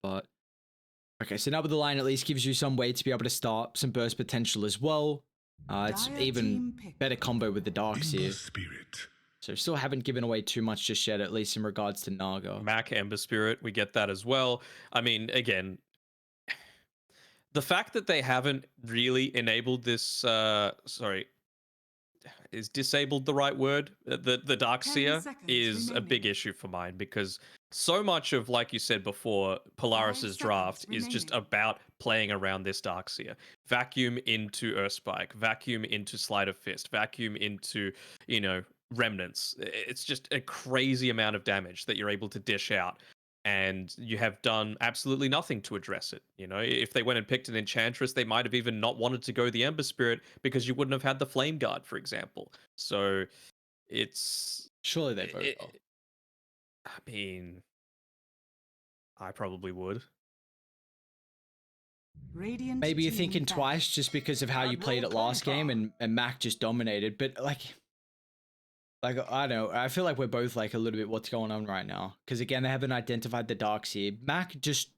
But okay, so now with the line at least gives you some way to be able to start some burst potential as well. It's even better combo with the Darks here. So still haven't given away too much just yet, at least in regards to Naga. Mac Ember Spirit, we get that as well. I mean, again, the fact that they haven't really enabled this, sorry, is disabled the right word? The Dark Seer is a big issue for mine, because so much of, like you said before, Polaris's draft is just about playing around this Dark Seer. Vacuum into Earthspike, vacuum into Sleight of Fist, vacuum into, you know, Remnants. It's just a crazy amount of damage that you're able to dish out, and you have done absolutely nothing to address it. You know, if they went and picked an Enchantress, they might have even not wanted to go the Ember Spirit, because you wouldn't have had the Flame Guard, for example. So it's... Surely they both will. I mean, I probably would. Maybe you're thinking twice just because of how you played it last game, and Mac just dominated. But like I don't know, I feel like we're both like a little bit what's going on right now, because again they haven't identified the Darks here. Mac just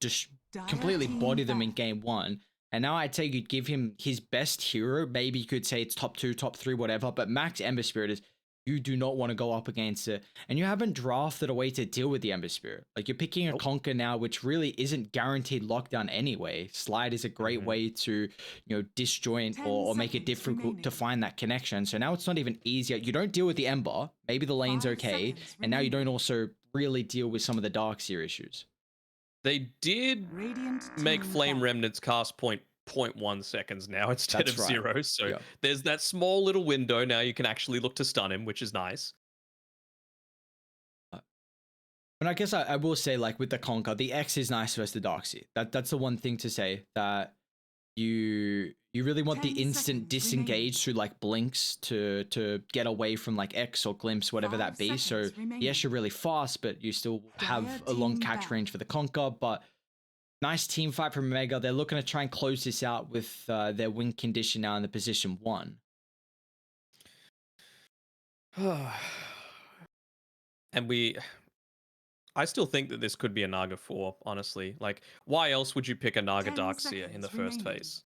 completely bodied them in game 1, and now I'd say you'd give him his best hero. Maybe you could say it's top 2, top 3, whatever, but Mac's Ember Spirit is, you do not want to go up against it, and you haven't drafted a way to deal with the Ember Spirit. Like, you're picking a Conquer now, which really isn't guaranteed lockdown anyway. Slide is a great way to, you know, disjoint or make it difficult to find that connection. So now it's not even easier. You don't deal with the Ember, maybe the lane's okay, and now you don't also really deal with some of the Dark Seer issues. They did make Flame Remnants cast point 0.1 seconds now instead of 0. So there's that small little window now you can actually look to stun him, which is nice. And I guess I will say, like, with the Conquer, the X is nice versus the Darkseer. That's the one thing to say, that you really want the instant disengage through like blinks to get away from like X or Glimpse, whatever that be. So yes, you're really fast, but you still have a long catch range for the Conquer. But nice team fight from Omega. They're looking to try and close this out with their win condition now in the position 1. And I still think that this could be a Naga 4, honestly. Like, why else would you pick a Naga Darkseer in the first phase?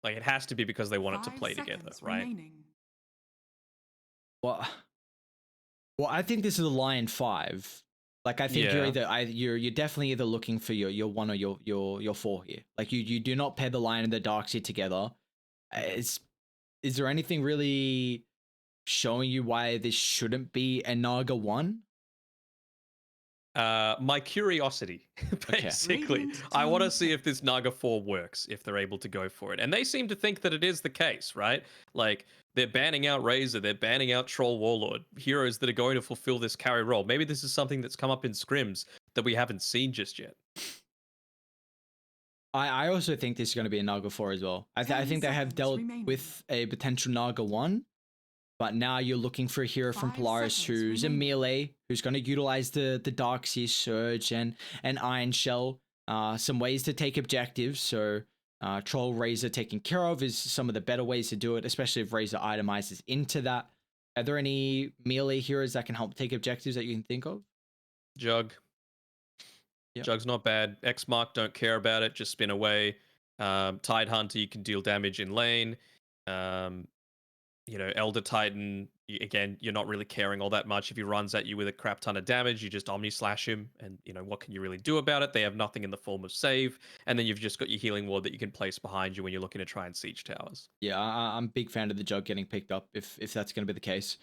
Like, it has to be because they want it to play together, right? Well, I think this is a Lion 5. Like, I think you're either you're definitely either looking for your 1 or your 4 here. Like, you do not pair the Lion and the Darkseer together. Is there anything really showing you why this shouldn't be a Naga 1? My curiosity, basically. Okay. I want to see if this Naga 4 works, if they're able to go for it. And they seem to think that it is the case, right? Like, they're banning out Razor, they're banning out Troll Warlord, heroes that are going to fulfill this carry role. Maybe this is something that's come up in scrims that we haven't seen just yet. I also think this is going to be a Naga 4 as well. I think they have dealt with a potential Naga 1, but now you're looking for a hero from Polaris who's a melee, who's going to utilize the Darkseer Surge and Iron Shell, some ways to take objectives. So Troll Razor taken care of is some of the better ways to do it, especially if Razor itemizes into that. Are there any melee heroes that can help take objectives that you can think of? Jug. Yep. Jug's not bad. X-Mark, don't care about it, just spin away. Tide Hunter, you can deal damage in lane. You know, Elder Titan, again, you're not really caring all that much. If he runs at you with a crap ton of damage, you just Omni Slash him, and, you know, what can you really do about it? They have nothing in the form of save, and then you've just got your healing ward that you can place behind you when you're looking to try and siege towers. Yeah, I'm a big fan of the Jug getting picked up, if that's going to be the case.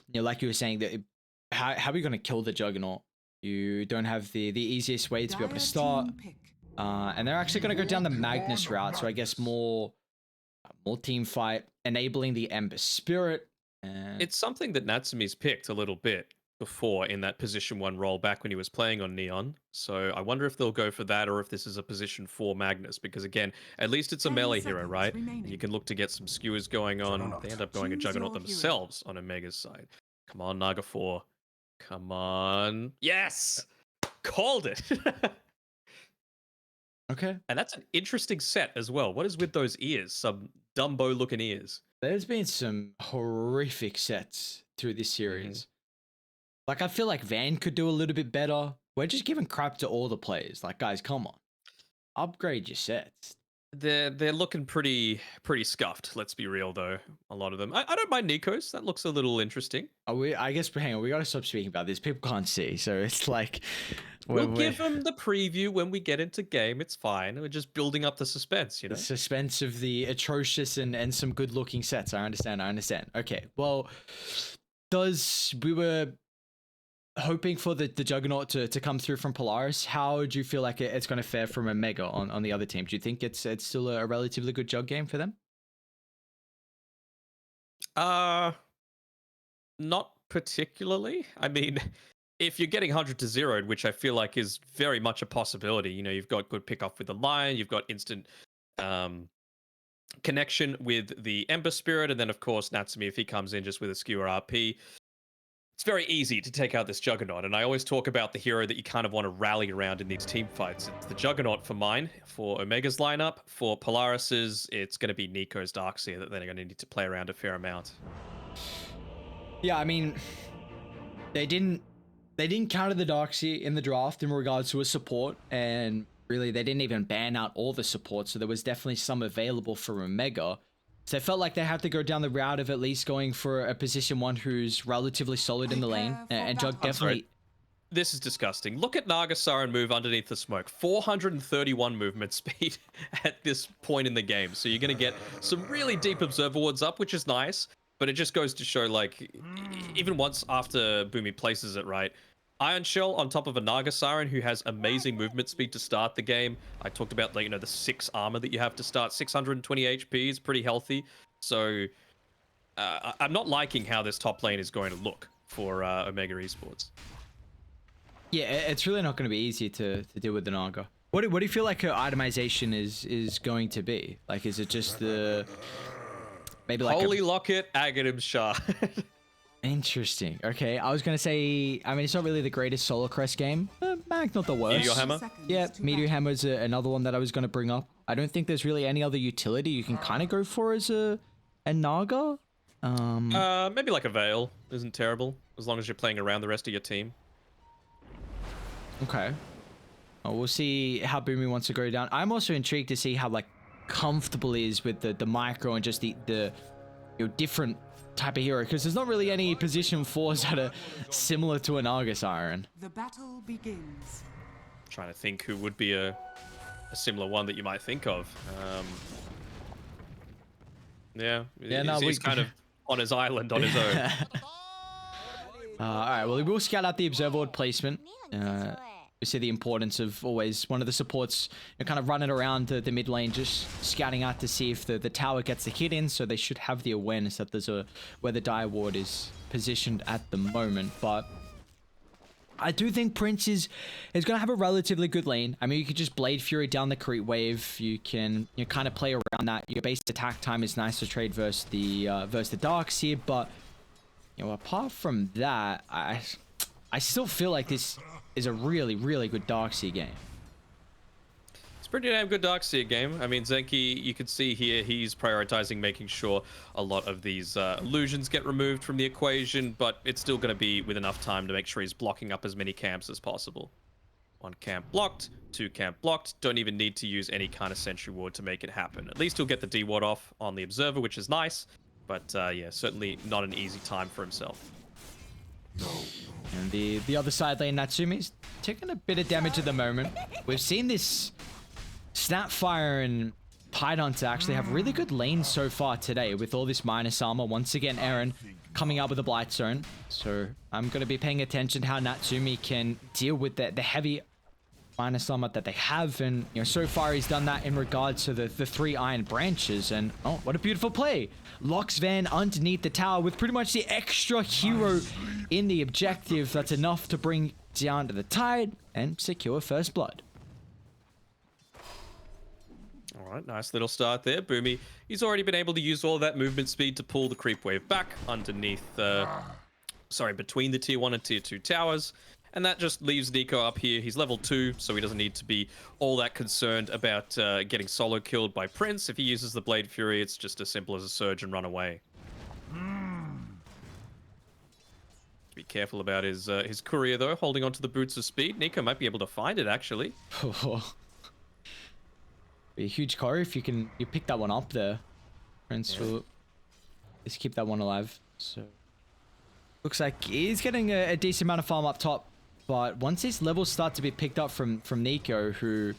You know, like you were saying, that how are you going to kill the Juggernaut? You don't have the easiest way to be able to start, and they're actually going to go down the Magnus route, so I guess more team fight, enabling the Ember Spirit. And it's something that Natsumi's picked a little bit before in that position 1 role back when he was playing on Neon. So I wonder if they'll go for that, or if this is a position 4 Magnus, because again, at least it's a melee hero, right? And you can look to get some skewers going on. They end up going a Juggernaut themselves on Omega's side. Come on, Naga 4. Come on. Yes! Called it! Okay. And that's an interesting set as well. What is with those ears? Some Dumbo-looking ears. There's been some horrific sets through this series. Like, I feel like Van could do a little bit better we're just giving crap to all the players. Like, guys, come on, upgrade your sets. They're looking pretty scuffed. Let's be real though. A lot of them. I don't mind Nico's. That looks a little interesting. I guess, hang on, we gotta stop speaking about this. People can't see, so it's like We'll give them the preview when we get into game. It's fine. We're just building up the suspense, you know. The suspense of the atrocious and some good looking sets. I understand. Okay, well, we were hoping for the Juggernaut to come through from Polaris. How do you feel like it's going to fare from Omega on the other team? Do you think it's still a relatively good jug game for them? Not particularly. I mean, if you're getting 100 to 0, which I feel like is very much a possibility, you know, you've got good pick off with the Lion, you've got instant connection with the Ember Spirit, and then of course Natsumi, if he comes in just with a skewer RP, it's very easy to take out this Juggernaut. And I always talk about the hero that you kind of want to rally around in these team fights. It's the Juggernaut for mine, for Omega's lineup. For Polaris's, it's going to be Nico's Darkseer that they're going to need to play around a fair amount. Yeah, I mean, they didn't counter the Darkseer in the draft in regards to a support, and really they didn't even ban out all the support, so there was definitely some available for Omega. So I felt like they had to go down the route of at least going for a position one who's relatively solid in the lane, and Jug definitely... This is disgusting. Look at Nagasaran move underneath the smoke. 431 movement speed at this point in the game. So you're going to get some really deep observer wards up, which is nice. But it just goes to show, like, even once after Boomy places it right, Iron Shell on top of a Nagasaran who has amazing movement speed to start the game. I talked about, like, you know, the 6 armor that you have to start. 620 HP is pretty healthy. So I'm not liking how this top lane is going to look for Omega Esports. Yeah, it's really not going to be easy to deal with the Naga. What do you feel like her itemization is going to be? Like, is it just the... maybe like Holy Locket, Aghanim Shard. Interesting. Okay, I was gonna say, I mean, it's not really the greatest Solar Crest game. Mag, not the worst. Meteor Hammer? Yeah, Meteor Hammer is another one that I was gonna bring up. I don't think there's really any other utility you can kind of go for as a Naga. Maybe like a Veil isn't terrible, as long as you're playing around the rest of your team. Okay. We'll see how Boomy wants to go down. I'm also intrigued to see how, like, comfortable he is with the micro and just the you know, different type of hero, because there's not really any position 4s that are similar to an Nagasaran. The battle begins. I'm trying to think who would be a similar one that you might think of. Yeah, he's kind of on his island on his own. All right, well, we will scout out the observer board placement. We see the importance of always one of the supports, you know, kind of running around the mid lane, just scouting out to see if the tower gets the hit in, so they should have the awareness that there's where the Dire Ward is positioned at the moment. But I do think Prince is going to have a relatively good lane. I mean, you could just Blade Fury down the creep wave. You can kind of play around that. Your base attack time is nice to trade versus the Darkseer, but you know, apart from that, I still feel like this is a really, really good Darkseer game. It's a pretty damn good Darkseer game. I mean, Zenki, you can see here, he's prioritizing making sure a lot of these illusions get removed from the equation, but it's still going to be with enough time to make sure he's blocking up as many camps as possible. 1 camp blocked, 2 camp blocked. Don't even need to use any kind of Sentry Ward to make it happen. At least he'll get the D-Ward off on the Observer, which is nice, but yeah, certainly not an easy time for himself. And the other side lane, Natsumi's taking a bit of damage at the moment. We've seen this Snapfire and Tide Hunter actually have really good lanes so far today with all this minus armor. Once again, Aaron coming up with a Blight Zone. So I'm going to be paying attention to how Natsumi can deal with the heavy minus armor that they have. And you know, so far he's done that in regards to the 3 iron branches. And oh, what a beautiful play. Locks Van underneath the tower with pretty much the extra hero in the objective. That's enough to bring down to the Tide and secure first blood. All right, nice little start there. Boomy, he's already been able to use all that movement speed to pull the creep wave back underneath, between the tier 1 and tier 2 towers. And that just leaves Nico up here. He's level 2, so he doesn't need to be all that concerned about getting solo killed by Prince. If he uses the Blade Fury, it's just as simple as a surge and run away. Be careful about his courier though, holding onto the boots of speed. Nico might be able to find it actually. Be a huge car if you pick that one up there. Prince will just keep that one alive. So looks like he's getting a decent amount of farm up top, but once these levels start to be picked up from Nico, who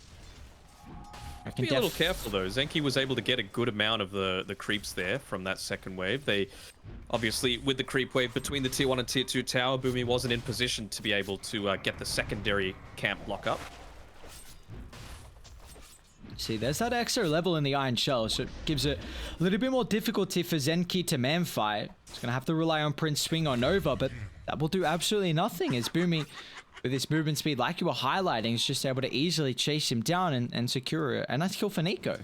be a little careful though. Zenki was able to get a good amount of the creeps there from that second wave. They obviously, with the creep wave between the tier 1 and tier 2 tower, Boomy wasn't in position to be able to get the secondary camp block up. See, there's that extra level in the Iron Shell, so it gives it a little bit more difficulty for Zenki to man fight. He's gonna have to rely on Prince Swing or Nova, but that will do absolutely nothing as Boomy, with his movement speed, like you were highlighting, is just able to easily chase him down and secure a nice kill for Nico.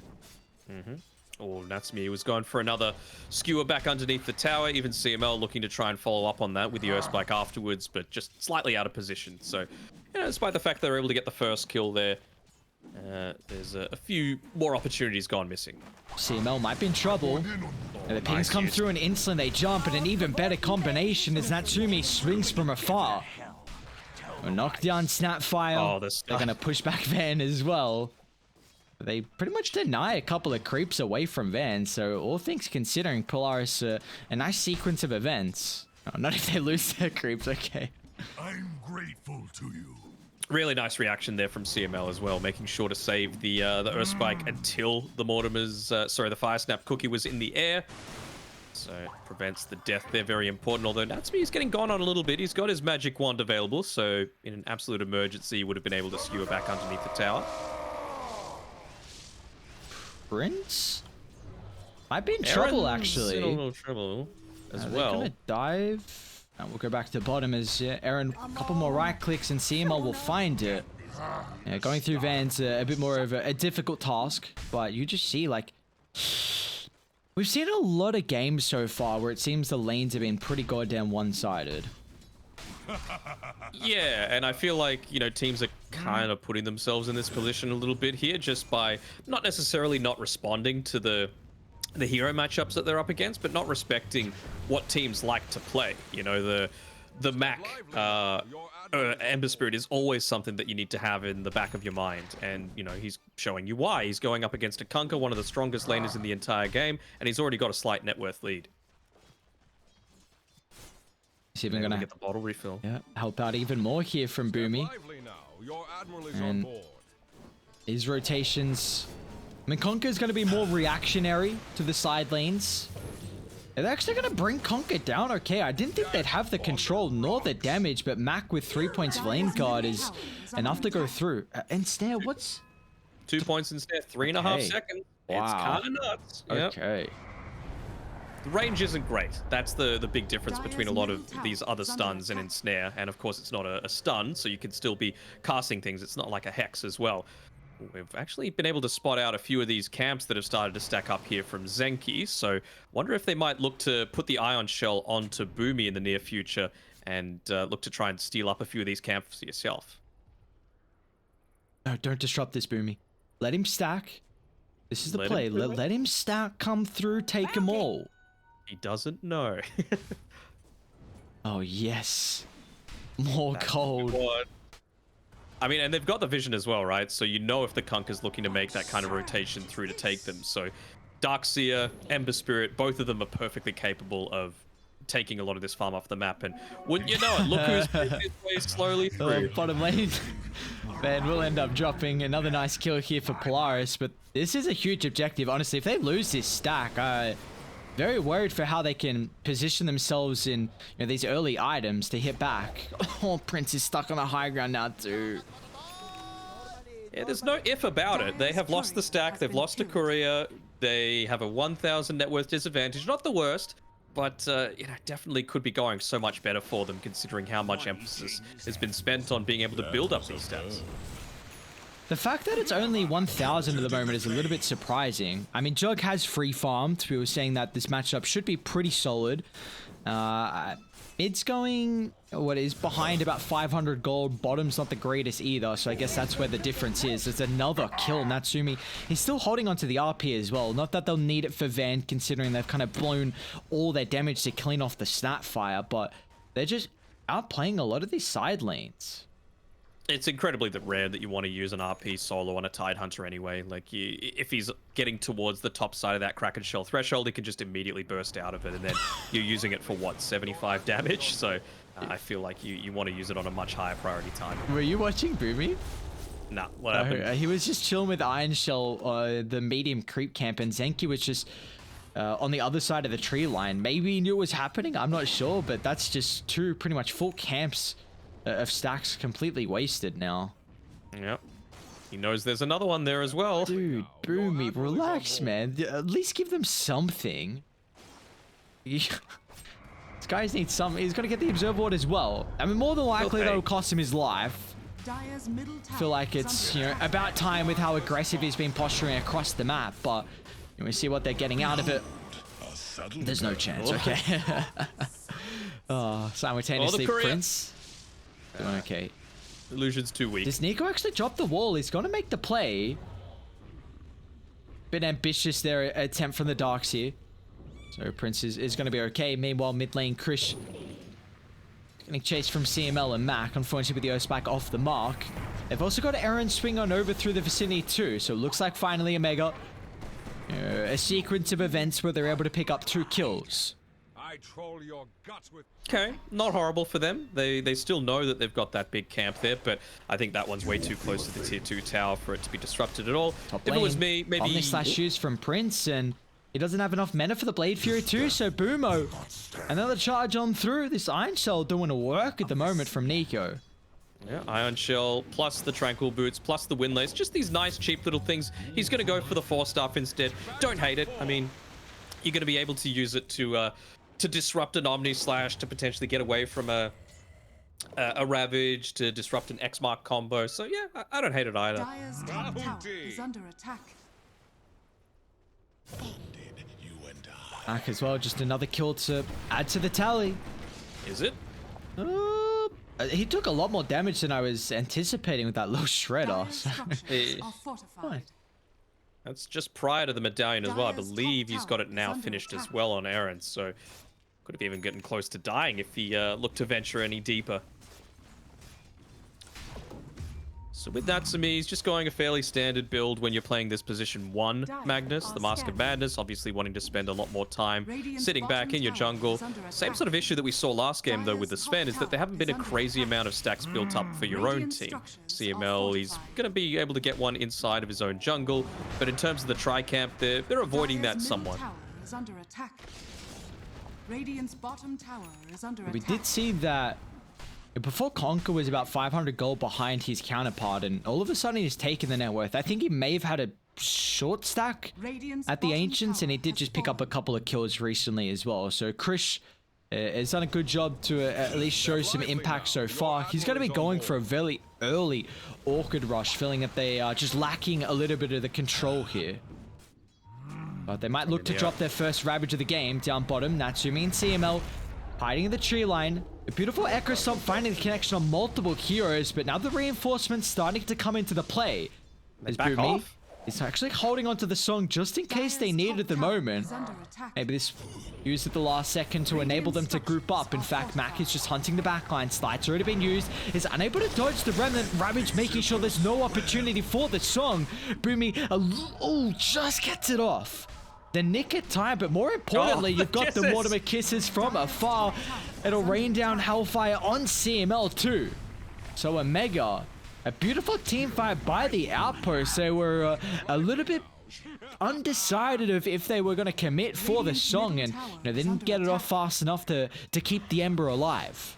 Oh, Natsumi was going for another skewer back underneath the tower. Even CML looking to try and follow up on that with the Earthspike afterwards, but just slightly out of position. So, you know, despite the fact they were able to get the first kill there, there's a few more opportunities gone missing. CML might be in trouble. And the pings come through an instant, they jump, and an even better combination as Natsumi swings from afar. A knockdown Snapfire. Oh, they're going to push back Van as well. They pretty much deny a couple of creeps away from Van, so all things considering, Polaris, a nice sequence of events. Oh, not if they lose their creeps, okay. I'm grateful to you. Really nice reaction there from CML as well, making sure to save the Earthspike until the Mortimer's, the Fire Snap cookie was in the air. So it prevents the death there, very important. Although Natsumi is getting gone on a little bit. He's got his magic wand available, so in an absolute emergency, he would have been able to skewer back underneath the tower. Prince? Might be in trouble, Aaron's actually. in a little trouble as They're well. gonna dive. And we'll go back to the bottom as Aaron, a couple more right clicks and CML will find it. Yeah, going through Van's a bit more of a difficult task, but you just see, like, we've seen a lot of games so far where it seems the lanes have been pretty goddamn one-sided. Yeah, and I feel like, you know, teams are kind of putting themselves in this position a little bit here just by not necessarily not responding to the hero matchups that they're up against, but not respecting what teams like to play. You know, the Mac Ember Spirit is always something that you need to have in the back of your mind, and you know, he's showing you why. He's going up against a Kunkka, one of the strongest laners in the entire game, and he's already got a slight net worth lead. He's even gonna get the bottle refill. Yeah, help out even more here from Boomy. And his rotations, I mean, Conker's going to be more reactionary to the side lanes. They're actually going to bring Conker down okay. I didn't think they'd have the control nor the damage, but Mac with 3 points of lane guard is enough to go through. And Snare, what's... 2 points instead, 3.5 seconds. Wow. It's kind of nuts. Okay. Yep. The range isn't great. That's the big difference between a lot of these other stuns and Ensnare. And of course, it's not a stun, so you can still be casting things. It's not like a Hex as well. We've actually been able to spot out a few of these camps that have started to stack up here from Zenki. So wonder if they might look to put the Ion Shell onto Boomy in the near future and look to try and steal up a few of these camps yourself. No, don't disrupt this, Boomy. Let him stack. This is the play. Let him stack, come through, take them all. He doesn't know. Oh, yes. More gold. I mean, and they've got the vision as well, right? So you know if the Kunker's looking to make that kind of rotation through to take them. So Darkseer, Ember Spirit, both of them are perfectly capable of taking a lot of this farm off the map. And wouldn't you know it, look who's making his way slowly through. Bottom lane. Man, we'll end up dropping another nice kill here for Polaris. But this is a huge objective. Honestly, if they lose this stack, very worried for how they can position themselves in these early items to hit back. Oh, Prince is stuck on the high ground now too. Yeah, there's no if about it. They have lost the stack. They've lost a courier. They have a 1,000 net worth disadvantage. Not the worst, but definitely could be going so much better for them considering how much emphasis has been spent on being able to build up these stats. The fact that it's only 1,000 at the moment is a little bit surprising. I mean, Jug has free farmed. We were saying that this matchup should be pretty solid. It's going, what is behind about 500 gold. Bottom's not the greatest either, so I guess that's where the difference is. It's another kill. Natsumi, he's still holding onto the RP as well. Not that they'll need it for Van, considering they've kind of blown all their damage to clean off the Snapfire, but they're just outplaying a lot of these side lanes. It's incredibly rare that you want to use an RP solo on a Tidehunter anyway. Like, if he's getting towards the top side of that Kraken Shell threshold, he can just immediately burst out of it, and then you're using it for, what, 75 damage? So I feel like you want to use it on a much higher priority time. Were you watching Boomy? Nah, what happened? He was just chilling with Iron Shell, the medium creep camp, and Zenki was just on the other side of the tree line. Maybe he knew what was happening, I'm not sure, but that's just two pretty much full camps of stacks completely wasted now. Yep. He knows there's another one there as well. Dude, Boomy, relax, man. At least give them something. These guys need some. He's gonna get the observer ward as well. I mean, more than likely that'll cost him his life. I feel like it's, about time with how aggressive he's been posturing across the map, but we see what they're getting out of it. There's no chance. Okay. Simultaneously, Prince. Doing okay. Illusion's too weak. Does Nico actually drop the wall? He's gonna make the play. Bit ambitious their attempt from the Darks here. So Prince is gonna be okay. Meanwhile, mid lane, Krish getting chased from CML and Mac. Unfortunately, with the O-Spike off the mark. They've also got Aaron swing on over through the vicinity too. So it looks like finally Omega. A sequence of events where they're able to pick up 2 kills. I troll your guts with... Okay, not horrible for them. They still know that they've got that big camp there, but I think that one's way too close to the tier 2 tower for it to be disrupted at all. Top if lane, it was me, maybe... Omni/use from Prince, and he doesn't have enough mana for the Blade Fury too, so Boomo. Another charge on through. This Iron Shell doing a work at the moment from Nico. Yeah, Iron Shell, plus the Tranquil Boots, plus the Windlace. Just these nice, cheap little things. He's going to go for the 4-staff instead. Don't hate it. I mean, you're going to be able to use it to disrupt an Omni Slash, to potentially get away from a Ravage, to disrupt an X-Mark combo. So yeah, I don't hate it either. Dire's top tower is under attack. Back as well, just another kill to add to the tally. Is it? He took a lot more damage than I was anticipating with that little shredder. Dire's structures are fortified. That's just prior to the medallion as well. I believe he's got it now finished as well on Aaron, so could have even gotten close to dying if he looked to venture any deeper. So with that, to me, he's just going a fairly standard build when you're playing this position 1 Magnus, the Mask of Madness, obviously wanting to spend a lot more time sitting back in your jungle. Same sort of issue that we saw last game, though, with the Sven, is that there haven't been a crazy amount of stacks built up for your own team. CML, he's going to be able to get one inside of his own jungle, but in terms of the tri-camp, they're avoiding that somewhat. We did see that before Conquer was about 500 gold behind his counterpart, and all of a sudden he's taken the net worth. I think he may have had a short stack at the Ancients, and he did just pick up a couple of kills recently as well. So Krish has done a good job to at least show some impact so far. He's going to be going for a very early Orchid Rush, feeling that they are just lacking a little bit of the control here. But they might look to drop their first Ravage of the game down bottom. Natsumi and CML hiding in the tree line. A beautiful Echo Stomp finding the connection on multiple heroes, but now the reinforcements starting to come into the play. As Boomy is actually holding onto the song just in case they need it at the moment. Maybe this used at the last second to enable them to group up. In fact, Mac is just hunting the backline. Slight's already been used. Is unable to dodge the Remnant. Ravage making sure there's no opportunity for the song. Boomy just gets it off. The nick at time, but more importantly, you've got the Mortimer Kisses from afar. It'll rain down Hellfire on CML too. So Omega, a beautiful team fight by the Outpost. They were a little bit undecided of if they were going to commit for the song, and they didn't get it off fast enough to keep the Ember alive.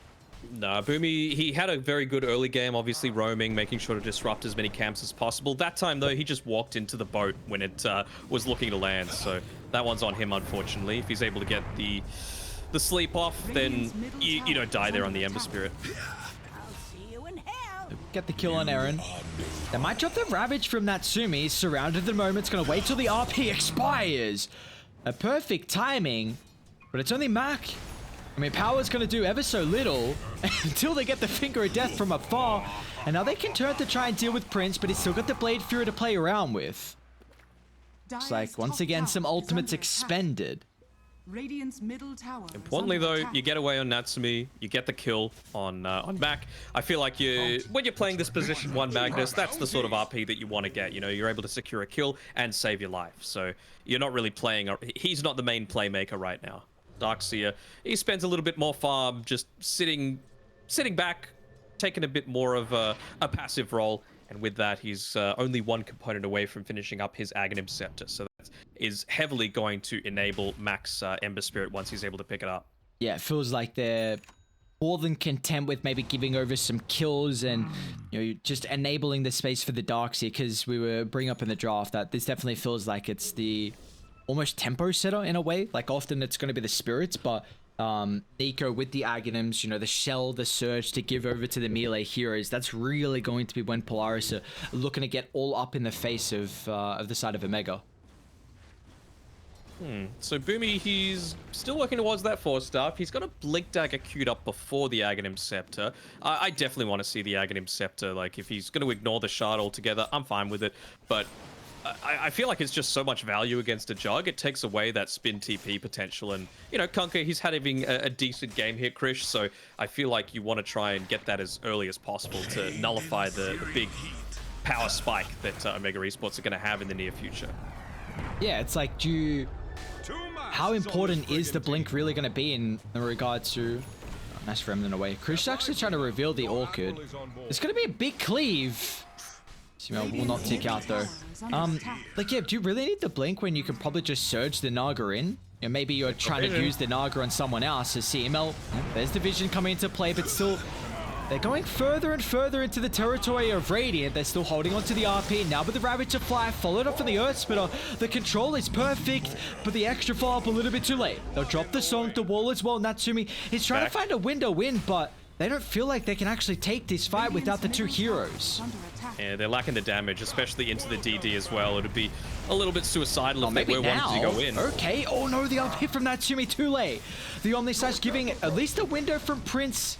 Nah, Boomy, he had a very good early game, obviously roaming, making sure to disrupt as many camps as possible. That time, though, he just walked into the boat when it was looking to land, so that one's on him, unfortunately. If he's able to get the sleep off, then you don't die there on the Ember Spirit. Get the kill on Aaron. They might drop the Ravage from Natsumi. He's surrounded at the moment. It's going to wait till the RP expires. A perfect timing, but it's only Mac. I mean, Power's going to do ever so little until they get the Finger of Death from afar. And now they can turn to try and deal with Prince, but he's still got the Blade Fury to play around with. It's like, once again, some ultimates expended. Radiant's middle tower. is Importantly, under though, attack. you get away on Natsumi, you get the kill on Mac. I feel like when you're playing this position 1 Magnus, that's the sort of RP that you want to get. You know, you're able to secure a kill and save your life. So you're not really playing. He's not the main playmaker right now. Darkseer, he spends a little bit more farm, just sitting back, taking a bit more of a passive role. And with that, he's only 1 component away from finishing up his Aghanim Scepter. So that is heavily going to enable Mac's Ember Spirit once he's able to pick it up. Yeah, it feels like they're more than content with maybe giving over some kills and, you know, just enabling the space for the Darkseer, because we were bringing up in the draft that this definitely feels like it's the almost tempo setter in a way. Like often it's going to be the spirits, but Nico with the Aghanims, you know, the shell, the surge to give over to the melee heroes, that's really going to be when Polaris are looking to get all up in the face of the side of Omega. So Boomy, he's still working towards that 4-star. He's got a Blink Dagger queued up before the Aghanim Scepter. I definitely want to see the Aghanim Scepter. Like, if he's going to ignore the shard altogether, I'm fine with it. But I feel like it's just so much value against a Jug. It takes away that spin TP potential. And, you know, Kunkka, he's having a decent game here, Krish. So I feel like you want to try and get that as early as possible to nullify the big power spike that Omega Esports are going to have in the near future. Yeah, it's like, how important is the blink really going to be in regards to... Oh, nice Remnant away. Krish actually trying to reveal the Orchid. It's going to be a big cleave. CML will not tick out though. Like, yeah, do you really need the blink when you can probably just surge the Naga in? You know, maybe you're trying to use the Naga on someone else as CML. There's the vision coming into play, but still... They're going further and further into the territory of Radiant. They're still holding on to the RP. Now with the Ravager Fly, followed up from the Earth Splitter. The control is perfect, but the extra follow-up a little bit too late. They'll drop the song, the wall as well. Natsumi is trying to find a window in, but they don't feel like they can actually take this fight without the 2 heroes. Yeah, they're lacking the damage, especially into the DD as well. It would be a little bit suicidal if they were wanting to go in. Okay, oh no, the up hit from Natsumi too late. The Omnislash giving at least a window from Prince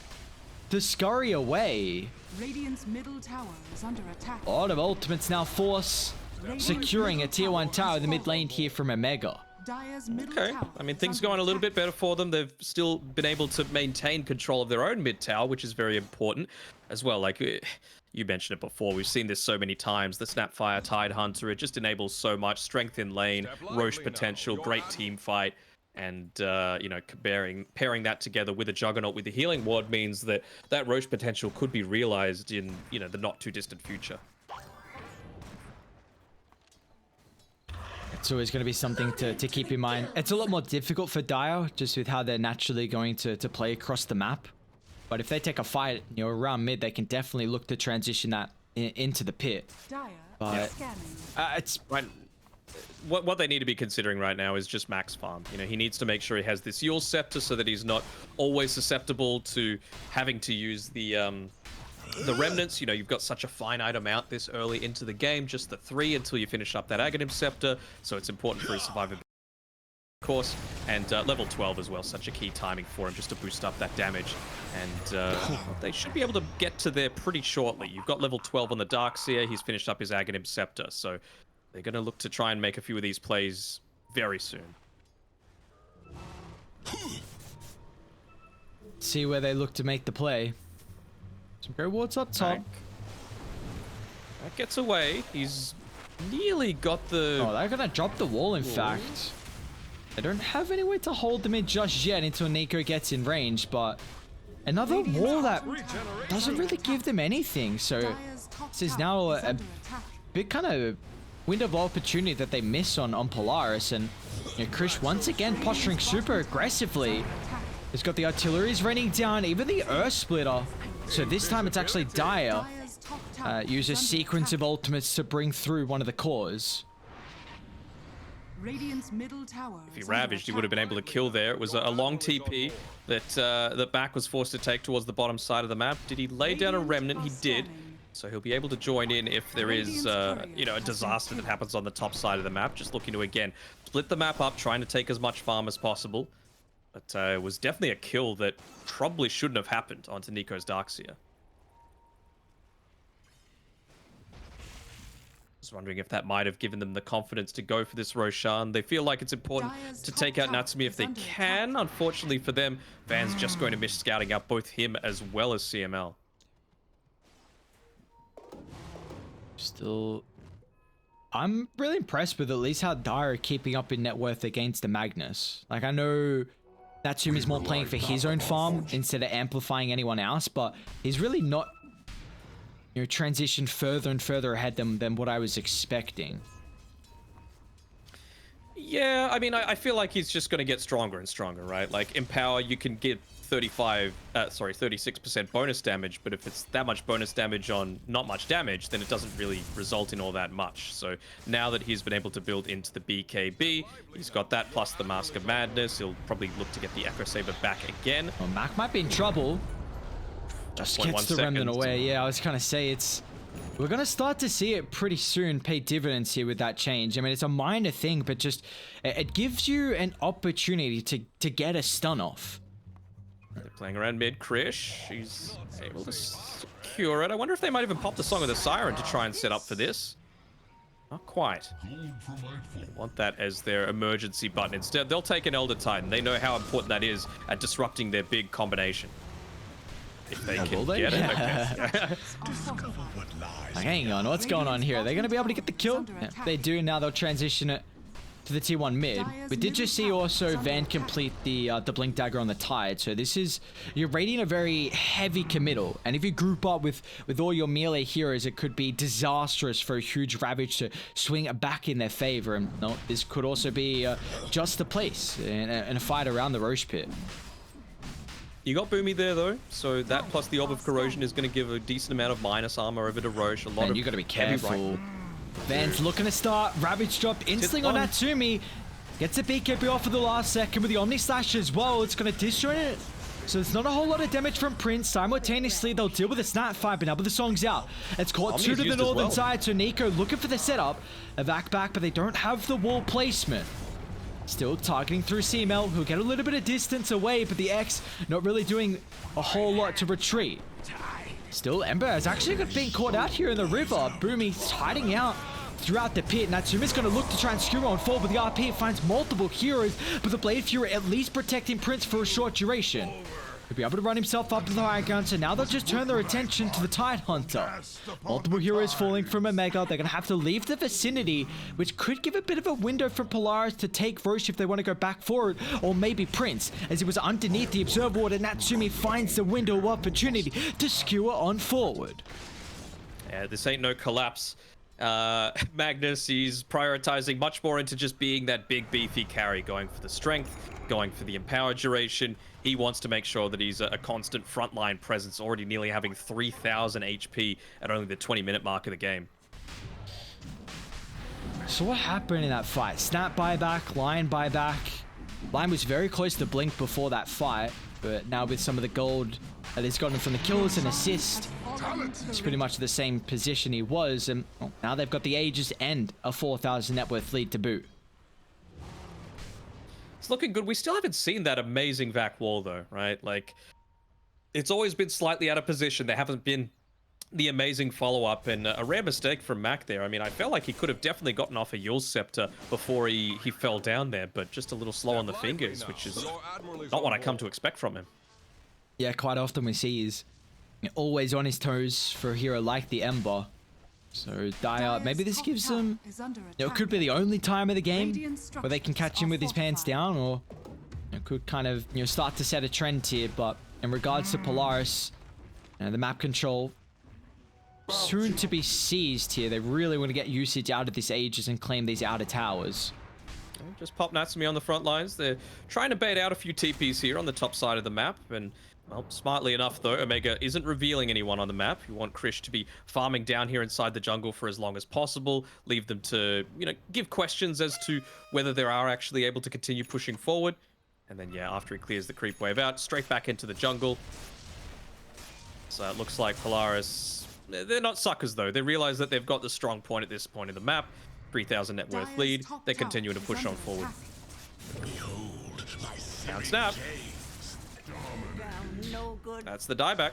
to scurry away. Radiant's middle tower is under attack. A lot of ultimates now force securing a tier 1 tower in the mid lane here from Omega. Okay, I mean, things are going a little bit better for them. They've still been able to maintain control of their own mid tower, which is very important as well. Like, you mentioned it before, we've seen this so many times. The Snapfire Tidehunter, it just enables so much strength in lane, Roche potential, great team fight. And, you know, pairing that together with a Juggernaut with the healing ward means that that Roche potential could be realized in, you know, the not too distant future. It's always going to be something to keep in mind. It's a lot more difficult for Dire, just with how they're naturally going to play across the map. But if they take a fight, you know, around mid, they can definitely look to transition that into the pit. But it's... Right. What they need to be considering right now is just max farm. You know, he needs to make sure he has this Yule Scepter so that he's not always susceptible to having to use the remnants. You know, you've got such a finite amount this early into the game, just the 3 until you finish up that Aghanim Scepter. So it's important for his survivability, of course, and level 12 as well. Such a key timing for him just to boost up that damage. And they should be able to get to there pretty shortly. You've got level 12 on the Darkseer. He's finished up his Aghanim Scepter. So they're going to look to try and make a few of these plays very soon. See where they look to make the play. Some Grey Wards up top. That gets away. He's nearly got the... Oh, they're going to drop the wall, in fact. They don't have any way to hold them in just yet until Nico gets in range, but another wall that doesn't really give them anything. So this is now a big kind of window of opportunity that they miss on Polaris. And, you know, Krish once again posturing super aggressively. He's got the artilleries raining down, even the Earth Splitter. So this time it's actually Dire. Use a sequence of ultimates to bring through one of the cores. If he ravaged, he would have been able to kill there. It was a long TP that that Back was forced to take towards the bottom side of the map. Did he lay down a remnant? He did. So he'll be able to join in if there is, you know, a disaster that happens on the top side of the map. Just looking to, again, split the map up, trying to take as much farm as possible. But it was definitely a kill that probably shouldn't have happened onto Nico's Darkseer. Just wondering if that might have given them the confidence to go for this Roshan. They feel like it's important Dire's to top take out tower Natsumi if is they under can. attack. Unfortunately for them, Van's just going to miss scouting out both him as well as CML. Still, I'm really impressed with at least how Dire are keeping up in net worth against the Magnus. Like, I know Natsumi's more playing for his own farm instead of amplifying anyone else, but he's really not, you know, transitioned further and further ahead than what I was expecting. Yeah, I mean, I feel like he's just going to get stronger and stronger, right? Like, Empower, you can get 36% bonus damage, but if it's that much bonus damage on not much damage, then it doesn't really result in all that much. So now that he's been able to build into the BKB, he's got that plus the Mask of Madness. He'll probably look to get the Echo Saber back again. Well, Mac might be in trouble. Just gets the remnant away. Yeah, I was gonna say we're gonna start to see it pretty soon pay dividends here with that change. I mean, it's a minor thing, but just it gives you an opportunity to get a stun off. They're playing around mid. Krish, he's able to secure it. I wonder if they might even pop the Song of the Siren to try and set up for this. Not quite. They want that as their emergency button. Instead, they'll take an Elder Titan. They know how important that is at disrupting their big combination. If they can get it. Okay. Like, hang on, what's going on here? Are they going to be able to get the kill? Yeah, if they do, now they'll transition it to the T1 mid. We did just see also Van complete the Blink Dagger on the Tide. So this is, you're raiding a very heavy committal. And if you group up with all your melee heroes, it could be disastrous for a huge Ravage to swing back in their favor. And no, this could also be just the place in a fight around the Roche Pit. You got Boomy there though, so that plus the Orb of Corrosion is going to give a decent amount of minus armor over to Roche. A lot of you got to be careful. Van's looking to start. Ravage dropped instantly on Natsumi. Gets a BKB off for the last second with the Omni Slash as well. It's going to disjoint it. So there's not a whole lot of damage from Prince. Simultaneously, they'll deal with the Snap fight, but now with the Song's out. It's caught two to the northern side, so Nico looking for the setup. Evac back, but they don't have the wall placement. Still targeting through CML, who'll get a little bit of distance away, but the X not really doing a whole lot to retreat. Still, Ember has actually been caught out here in the river. Boomy's hiding out throughout the pit. Natsumi's going to look to try and skewer on forward, but the RP finds multiple heroes, but the Blade Fury at least protecting Prince for a short duration. He'll be able to run himself up to the high ground, so now they'll just turn their attention to the Tide Hunter. Multiple heroes falling from Omega. They're going to have to leave the vicinity, which could give a bit of a window for Polaris to take Roche if they want to go back forward, or maybe Prince, as he was underneath the Observer Ward, and Natsumi finds the window of opportunity to skewer on forward. Yeah, this ain't no collapse. Magnus, he's prioritizing much more into just being that big beefy carry, going for the strength, going for the empower duration. He wants to make sure that he's a constant frontline presence, already nearly having 3,000 HP at only the 20-minute mark of the game. So what happened in that fight? Snap buyback, Lion buyback. Lion was very close to Blink before that fight, but now with some of the gold that he's gotten from the kills and assist, it's pretty much the same position he was, and well, now they've got the Aegis and a 4,000 net worth lead to boot. It's looking good. We still haven't seen that amazing Vac wall though, right? Like, it's always been slightly out of position. There haven't been the amazing follow-up, and a rare mistake from Mac there. I mean, I felt like he could have definitely gotten off a Yule Scepter before he fell down there, but just a little slow on the fingers, which is not what I come to expect from him. Yeah, quite often we see he's always on his toes for a hero like the Ember. So Dire, maybe this gives them, it could be the only time of the game where they can catch him with his pants down, or it could kind of, start to set a trend here. But in regards to Polaris, the map control soon to be seized here. They really want to get usage out of this Aegis and claim these outer towers. Just pop Natsumi on the front lines. They're trying to bait out a few TPs here on the top side of the map, and well, smartly enough though, Omega isn't revealing anyone on the map. You want Krish to be farming down here inside the jungle for as long as possible, leave them to, give questions as to whether they are actually able to continue pushing forward. And then, yeah, after he clears the creep wave out, straight back into the jungle. So it looks like Polaris, they're not suckers though. They realize that they've got the strong point at this point in the map. 3,000 net worth lead. They're continuing to push on forward. Down snap. No good. That's the dieback.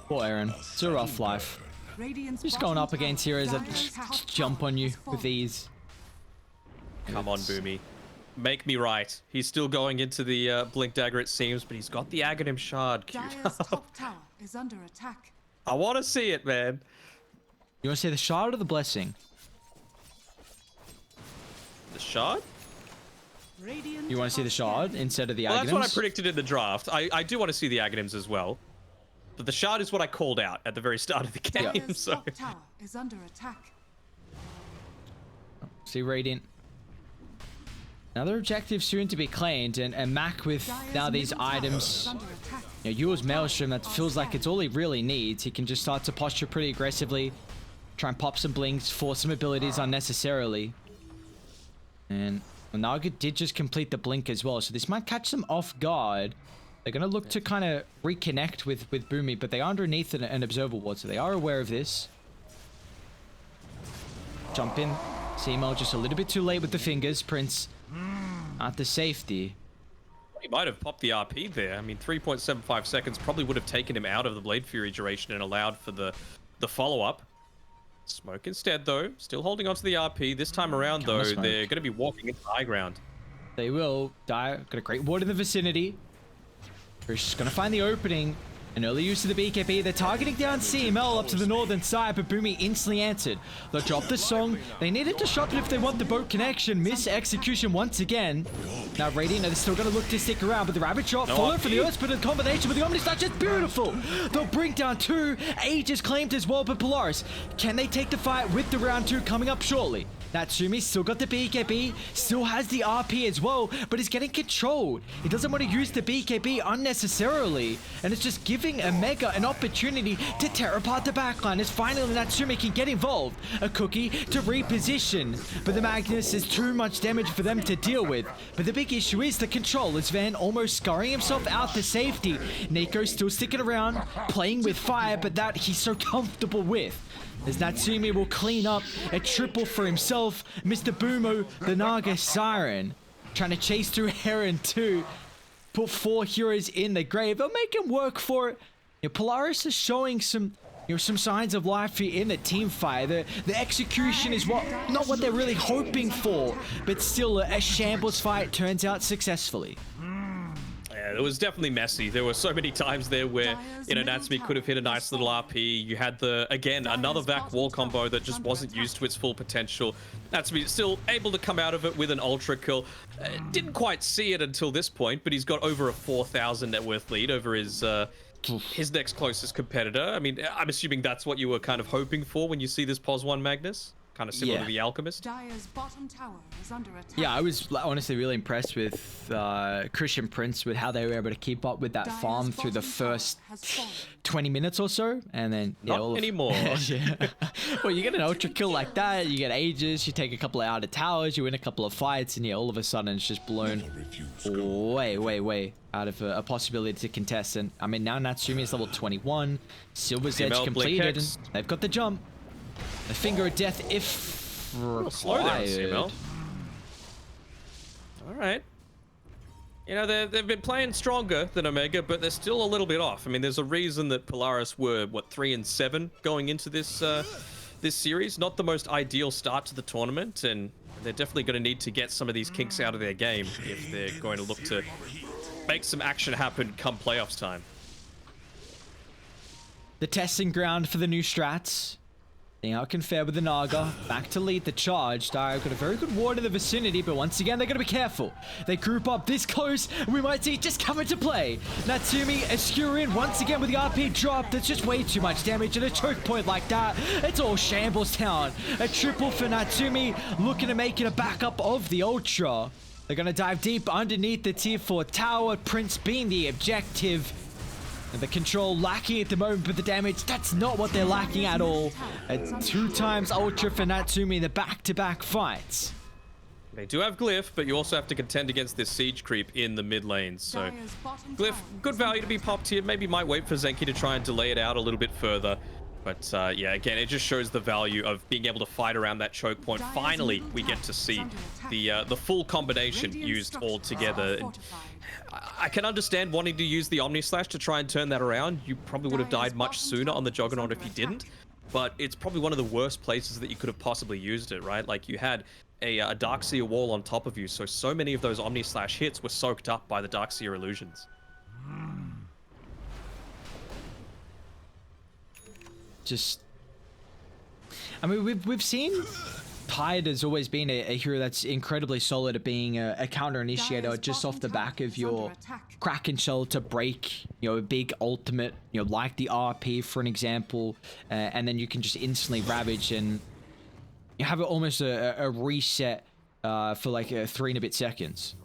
Poor Aaron. It's a rough life. Radiant's Just going bottom up against tower- heroes that Dire's top just jump on you tower has with fallen. ease. Come on, Boomy. Make me right. He's still going into the Blink Dagger, it seems, but he's got the Aghanim Shard. Dire's top tower is under attack. I want to see it, man. You want to say the shard or the blessing? The Shard? Radiant You want to see the shard instead of the Well, that's what I Aghanims? predicted in the draft. I do want to see the Aghanims as well. But the Shard is what I called out at the very start of the game, Dire's so... top tower is under attack. See Radiant. Another objective soon to be claimed, and Mac with now these Middle tower items. is under attack. You know, Yule's Maelstrom, that feels like it's all he really needs. He can just start to posture pretty aggressively, try and pop some blinks, force some abilities unnecessarily. And Naga did just complete the blink as well, so this might catch them off guard. They're going to look to kind of reconnect with Boomy, but they are underneath an observer ward, so they are aware of this. Jump in. CML just a little bit too late with the fingers. Prince at the safety. He might have popped the RP there. I mean, 3.75 seconds probably would have taken him out of the Blade Fury duration and allowed for the follow-up. Smoke instead, though. Still holding on to the RP. This time around, though, Smoke. they're going to be walking into high ground. They will die. Got a great ward in the vicinity. They're just going to find the opening. An early use of the BKB. They're targeting down CML up to the northern side, but Boomy instantly answered. They'll drop the song. They need to disrupt it if they want the boat connection. Miss execution once again. Now Radiant, they're still going to look to stick around, but the Rabbit Shot follow for the Earth Split in combination with the Omni Slash. It's beautiful. They'll bring down two. Aegis claimed as well, but Polaris, can they take the fight with the round two coming up shortly? Natsumi still got the BKB, still has the RP as well, but is getting controlled. He doesn't want to use the BKB unnecessarily, and it's just giving Omega an opportunity to tear apart the backline as finally Natsumi can get involved. A cookie to reposition, but the Magnus is too much damage for them to deal with. But the big issue is the control, as Van almost scurrying himself out to safety. Nico still sticking around, playing with fire, but that he's so comfortable with. As Natsumi will clean up a triple for himself. Mr. Boomo, the Naga Siren, trying to chase through Heron 2. Put 4 heroes in the grave. They'll make him work for it. You know, Polaris is showing some signs of life here in the team fight. The execution is not what they're really hoping for, but still a shambles fight turns out successfully. Yeah, it was definitely messy. There were so many times there where, Natsumi could have hit a nice little RP. You had another Vac wall combo that just wasn't used to its full potential. Natsumi still able to come out of it with an ultra kill. Didn't quite see it until this point, but he's got over a 4,000 net worth lead over his next closest competitor. I mean, I'm assuming that's what you were kind of hoping for when you see this POS 1 Magnus? Kind of similar to the Alchemist? Dire's bottom tower is under attack. Yeah, I was honestly really impressed with Christian Prince with how they were able to keep up with that farm through the first 20 minutes or so, and then Not anymore. Yeah. Well, you get an ultra kill like that, you get Aegis, you take a couple of outer towers, you win a couple of fights, and all of a sudden it's just blown way out of a possibility to contest. And I mean, now Natsumi is level 21, Silver's Edge completed, and they've got the jump. The finger of death if required. Slow down, CML. All right. They've been playing stronger than Omega, but they're still a little bit off. I mean, there's a reason that Polaris were 3-7 going into this this series. Not the most ideal start to the tournament, and they're definitely going to need to get some of these kinks out of their game if they're going to look to make some action happen come playoffs time. The testing ground for the new strats. Seeing how it can fare with the Naga. Back to lead the charge. Dire got a very good ward in the vicinity, but once again, they're going to be careful. They group up this close. We might see it just come into play. Natsumi eschew in once again with the RP drop. That's just way too much damage. And a choke point like that, it's all shambles town. A triple for Natsumi, looking to make it a backup of the Ultra. They're going to dive deep underneath the tier 4 tower. Prince being the objective. And the control lacking at the moment, but the damage, that's not what they're lacking at all. 2 times Ultra for Natsumi in the back-to-back fights. They do have Glyph, but you also have to contend against this siege creep in the mid lanes. So Glyph, good value to be popped here. Maybe might wait for Zenki to try and delay it out a little bit further. But yeah, again, it just shows the value of being able to fight around that choke point. Finally, we get to see the full combination used all together. And I can understand wanting to use the Omni Slash to try and turn that around. You probably would have died much sooner on the Juggernaut if you didn't. but it's probably one of the worst places that you could have possibly used it, right? Like you had a Darkseer wall on top of you, so many of those Omni Slash hits were soaked up by the Darkseer illusions. Just, I mean, we've seen Tide has always been a hero that's incredibly solid at being a counter initiator, Dire's just off the bottom back tower of is your under attack. Kraken Shell to break, you know, a big ultimate, you know, like the RP for an example, and then you can just instantly ravage and you have it almost a reset for like 3 and a bit seconds.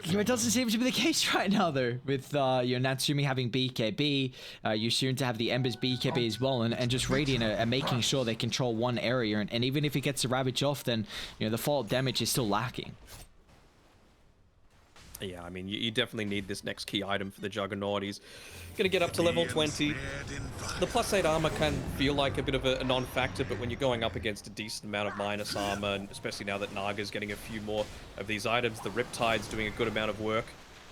You know, it doesn't seem to be the case right now though, with you know, Natsumi having BKB, you soon to have the Embers BKB as well, and just Radiant are making sure they control one area, and even if it gets the Ravage off, then you know the fall damage is still lacking. Yeah, I mean, you definitely need this next key item for the Juggernaut. He's going to get up to level 20. The +8 armor can feel like a bit of a non-factor, but when you're going up against a decent amount of minus armor, and especially now that Naga's getting a few more of these items, the Riptide's doing a good amount of work,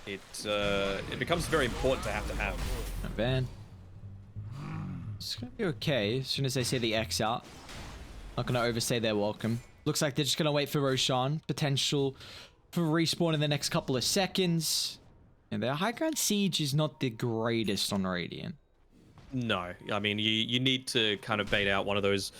it becomes very important to have. Not bad. It's going to be okay as soon as they say the X out. Not going to overstay their welcome. Looks like they're just going to wait for Roshan. Potential for respawn in the next couple of seconds. And their high ground siege is not the greatest on Radiant. No, I mean, you need to kind of bait out one of those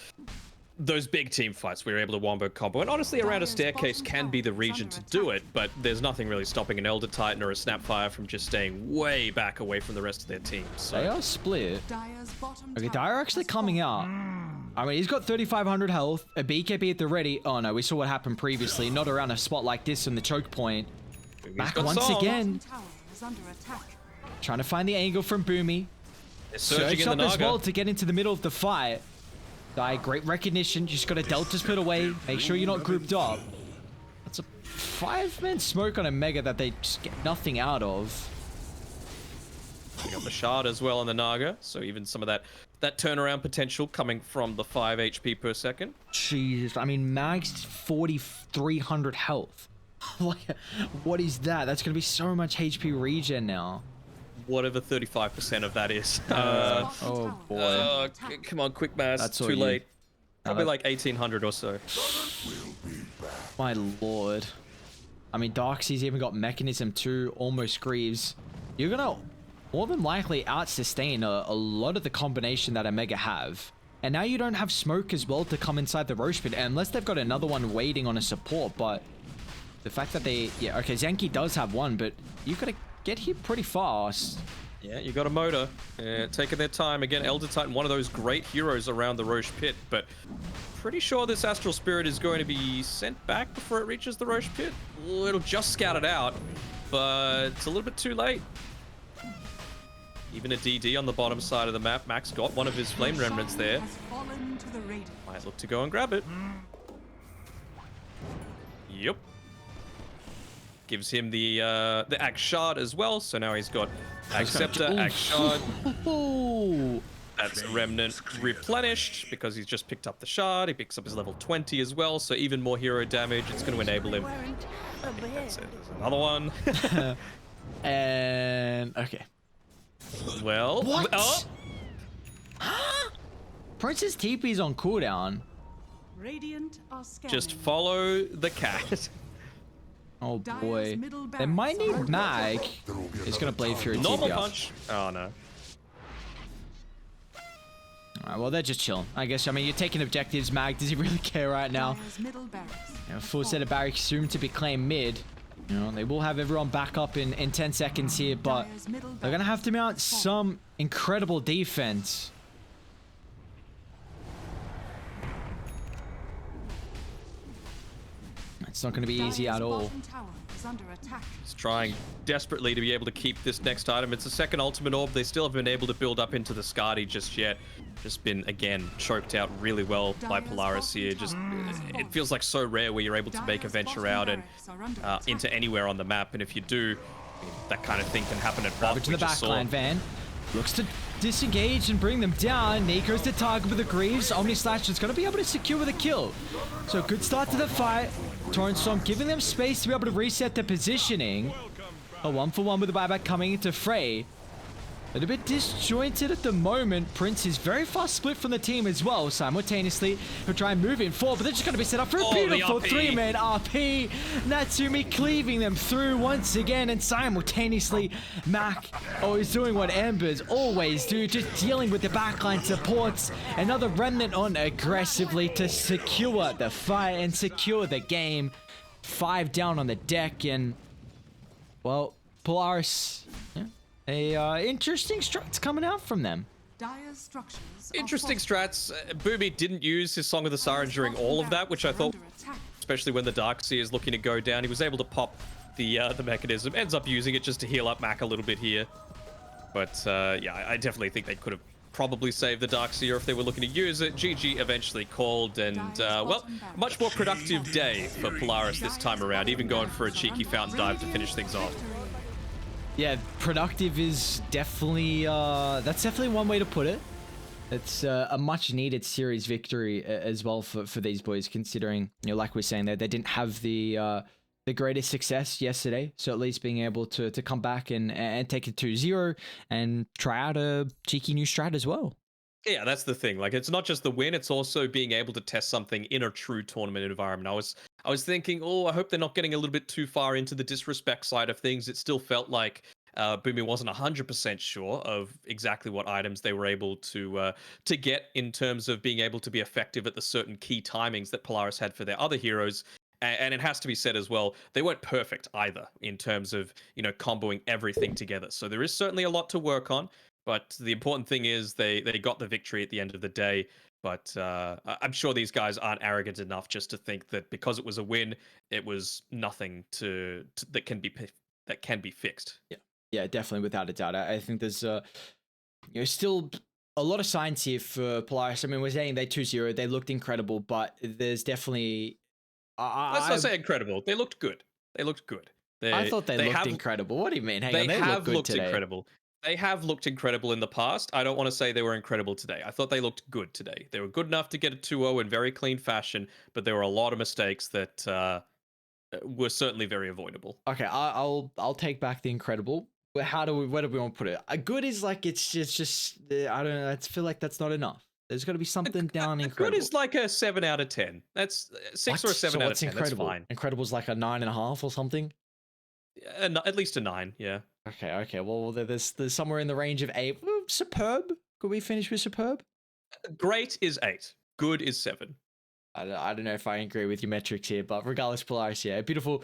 big team fights where you're able to wombo combo. And honestly, around a staircase can be the region to do it, but there's nothing really stopping an Elder Titan or a Snapfire from just staying way back away from the rest of their team. So They are split. Dire's bottom Okay, tower Dire actually has coming fallen. out. I mean, he's got 3,500 health, a BKB at the ready. Oh no, we saw what happened previously. Not around a spot like this in the choke point. Back got once Song. again. Bottom tower is under attack. Trying to find the angle from Boomy. they're surging Surge in the up as well Naga. to get into the middle of the fight. Die, great recognition. Just got a Delta split away. Make sure you're not grouped up. That's a 5-man smoke on a Mega that they just get nothing out of. We got the Shard as well on the Naga, so even some of that turnaround potential coming from the 5 HP per second. Jesus, I mean, Mag's 4,300 health. Like, what is that? That's going to be so much HP regen now. Whatever 35% of that is. Bottom oh tower boy. is under attack. Come on, quick mass. That's Too all you. late. Probably that- like 1,800 or so. My lord. I mean, Darkseer's even got Mechanism too, almost Greaves. You're gonna more than likely out-sustain a lot of the combination that Omega have. And now you don't have Smoke as well to come inside the Roche Pit, unless they've got another one waiting on a support, but the fact that they... Yeah, okay, Zenki does have one, but you gotta get here pretty fast. Yeah, you got a motor. Taking their time. Again, Elder Titan, one of those great heroes around the Roche Pit, but pretty sure this Astral Spirit is going to be sent back before it reaches the Roche Pit. It'll just scout it out, but it's a little bit too late. Even a DD on the bottom side of the map. Max got one of his Flame Remnants there. Has fallen to the Radiant. Might look to go and grab it. Yep. Gives him the Axe Shard as well, so now he's got Axe Scepter, Axe Shard. Ooh. That's Remnant replenished because he's just picked up the Shard. He picks up his level 20 as well, so even more hero damage. It's going to enable him. That's it. There's another one. And... Okay. Well, What? oh, Princess TP's on cooldown. Radiant are scanning. just follow the cat. Oh Dire's boy. middle They might barracks are need under Mag. attack. He's gonna Blade Fury Normal TP up. punch. Oh no. Alright, well, they're just chilling. I guess, I mean, you're taking objectives. Mag, does he really care right now? Dire's middle barracks. You know, full set of barracks soon to be claimed mid. You know, they will have everyone back up in 10 seconds here, but Dire's middle they're gonna have to mount barracks fall. some incredible defense. It's not gonna be easy Dire's at all. bottom tower is under attack. He's trying desperately to be able to keep this next item. It's the second ultimate orb. They still haven't been able to build up into the Skadi just yet. Just been, again, choked out really well by Dire's Polaris bottom here. Just, tower is it fallen. feels like so rare where you're able to make a Dire's venture bottom out and barracks are under attack. into anywhere on the map. And if you do, that kind of thing can happen at Over bot. to We the just saw. backline, Van. Looks to disengage and bring them down. Nico's the target with the Greaves. Omni Slash is going to be able to secure with a kill. So good start to the fight. Torrent Storm giving them space to be able to reset their positioning. A 1-for-1 with the buyback coming into Frey. A little bit disjointed at the moment. Prince is very fast split from the team as well. Simultaneously, he'll try and move in forward, but they're just going to be set up for a beautiful 3-man RP. Natsumi cleaving them through once again, and simultaneously, Mac is doing what Ambers always do, just dealing with the backline supports. Another remnant on aggressively to secure the fight and secure the game. 5 down on the deck, and, well, Polaris... Yeah. Interesting strats coming out from them. Dire structures are Interesting fortified. strats. Boomy didn't use his Song of the Siren during all of that, which I thought, Under attack. especially when the Darkseer is looking to go down, he was able to pop the mechanism. Ends up using it just to heal up Mac a little bit here. But yeah, I definitely think they could have probably saved the Darkseer if they were looking to use it. GG eventually called, and well, much more productive day for Polaris this time around, even going for a cheeky fountain dive to finish things off. Yeah, productive is definitely, that's definitely one way to put it. It's a much needed series victory as well for these boys, considering, you know, like we're saying, they didn't have the greatest success yesterday. So at least being able to come back and take it 2-0 and try out a cheeky new strat as well. Yeah, that's the thing. Like, it's not just the win; it's also being able to test something in a true tournament environment. I was thinking, oh, I hope they're not getting a little bit too far into the disrespect side of things. It still felt like Boomy wasn't 100% sure of exactly what items they were able to get in terms of being able to be effective at the certain key timings that Polaris had for their other heroes. And it has to be said as well, they weren't perfect either in terms of, you know, comboing everything together. So there is certainly a lot to work on. But the important thing is they got the victory at the end of the day. But I'm sure these guys aren't arrogant enough just to think that because it was a win, it was nothing that can be fixed. Yeah, definitely, without a doubt. I think there's you know, still a lot of signs here for Polaris. I mean, we're saying they 2-0, they looked incredible, but there's definitely... Let's not say incredible. They looked good. They looked good. I thought they looked incredible. What do you mean? Hang on, they have looked looked today. incredible. They have looked incredible in the past. I don't want to say they were incredible today. I thought they looked good today. They were good enough to get a 2-0 in very clean fashion, but there were a lot of mistakes that were certainly very avoidable. Okay, I'll take back the incredible. Where do we want to put it? A good is like it's just I don't know. I feel like that's not enough. There's got to be something down incredible. Good is like a 7 out of 10. That's 6 or a 7 out of 10. Incredible? That's fine. Incredible's like a 9.5 or something. At least a 9, yeah. Okay. Well, there's somewhere in the range of 8. Ooh, superb. Could we finish with superb? Great is 8. Good is 7. I don't know if I agree with your metrics here, but regardless, Polaris, yeah, beautiful,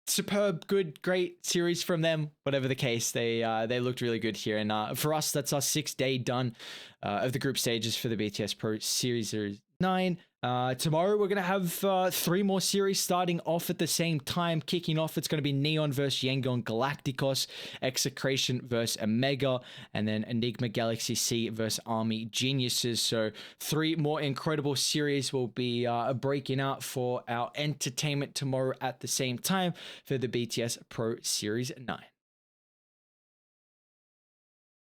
superb, good, great series from them. Whatever the case, they looked really good here, and for us, that's our 6th day done of the group stages for the BTS Pro Series 9. Tomorrow we're gonna have 3 more series starting off at the same time. Kicking off, it's gonna be Neon versus Yangon Galacticos, Execration versus Omega, and then Enigma Galaxy C versus Army Geniuses. So 3 more incredible series will be breaking out for our entertainment tomorrow at the same time for the BTS Pro Series 9.